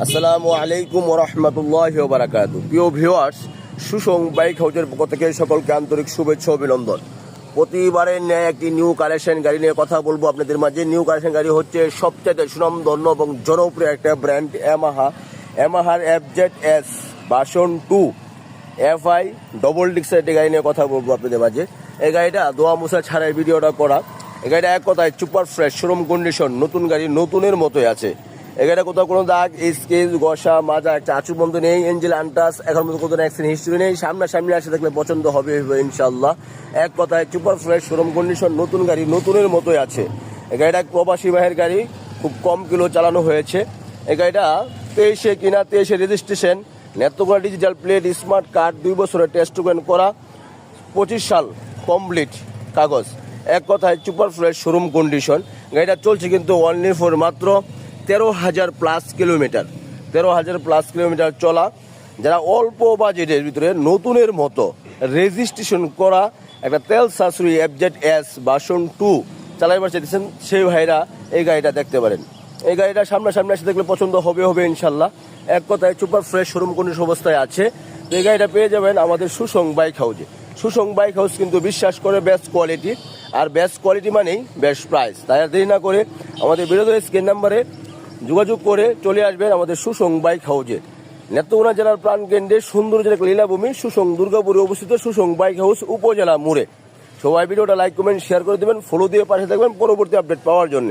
আসসালামু আলাইকুম ওয়া রাহমাতুল্লাহি ওয়া বারাকাতুহু। প্রিয় ভিউয়ার্স, সুসং বাইক হাউজের পক্ষ থেকে সকলকে আন্তরিক শুভেচ্ছা ও অভিনন্দন। প্রতিবারের ন্যায় একটি নিউ কালেকশন গাড়ি নিয়ে কথা বলবো আপনাদের মাঝে। নিউ কালেকশন গাড়ি হচ্ছে সবচেয়ে সুনামধন্য এবং জনপ্রিয় একটা ব্র্যান্ড ইয়ামাহার FZS ভার্সন 2 FI ডবল ডিক্সের একটি গাড়ি নিয়ে কথা বলবো আপনাদের মাঝে। এই গাড়িটা দোয়া মুছা ছাড়াই ভিডিওটা করা। এই গাড়িটা এক কথায় সুপার ফ্রেশ, শোরুম কন্ডিশন, নতুন গাড়ি নতুনের মতোই আছে। এখানে কোথাও কোনো দাগ, স্কেচ, ঘষা, মাজা, একটা আঁচু বন্ধ নেই, এঞ্জেল আনটাস, এখন মতো কোনো অ্যাক্সিডেন্ট হিস্ট্রি নেই। সামনাসামনি আসে দেখলে পছন্দ হবে ইনশাল্লাহ। এক কথায় সুপার ফ্রেশ, শোরুম কন্ডিশন, নতুন গাড়ি নতুনের মতোই আছে। এই গাড়িটা প্রবাসী ভাইয়ের গাড়ি, খুব কম কিলো চালানো হয়েছে। এই গাড়িটা 23-এ কিনা, 23-এ registration, Netrokona digital plate, smart card, 2 বছরের টেস্ট করা, 25 সাল কমপ্লিট কাগজ। এক কথায় সুপার ফ্রেশ, শোরুম কন্ডিশন। গাড়িটা চলছে কিন্তু অনলি ফর মাত্র 13,000 প্লাস কিলোমিটার। 13,000 প্লাস কিলোমিটার চলা। যারা অল্প বাজেটের ভিতরে নতুনের মতো রেজিস্ট্রেশন করা একটা তেল সাশ্রয়ী FZS ভার্সন 2 চালাইবার চাইতেছেন, সেই ভাইরা এই গাড়িটা দেখতে পারেন। এই গাড়িটা সামনাসামনি এসে দেখলে পছন্দ হবে ইনশাল্লাহ। এক কথায় সুপার ফ্রেশ, শোরুম কন্ডিশন অবস্থায় আছে। তো এই গাড়িটা পেয়ে যাবেন আমাদের সুসং বাইক হাউজে। সুসং বাইক হাউস কিন্তু বিশ্বাস করে বেস্ট কোয়ালিটি, আর বেস্ট কোয়ালিটি মানেই বেস্ট প্রাইস। তাই আর দেরি না করে আমাদের বিরোধী স্ক্রিন নাম্বারে যোগাযোগ করে চলে আসবেন আমাদের সুসং বাইক হাউজে। নেত্রকোনা জেলার প্রাণকেন্দ্রে সুন্দর জেলা লীলাভূমি সুসং দুর্গাপুরে অবস্থিত সুসং বাইক হাউস, উপজেলা মোড়ে। সবাই ভিডিওটা লাইক, কমেন্ট, শেয়ার করে দেবেন, ফলো দিয়ে পাশে থাকবেন পরবর্তী আপডেট পাওয়ার জন্য।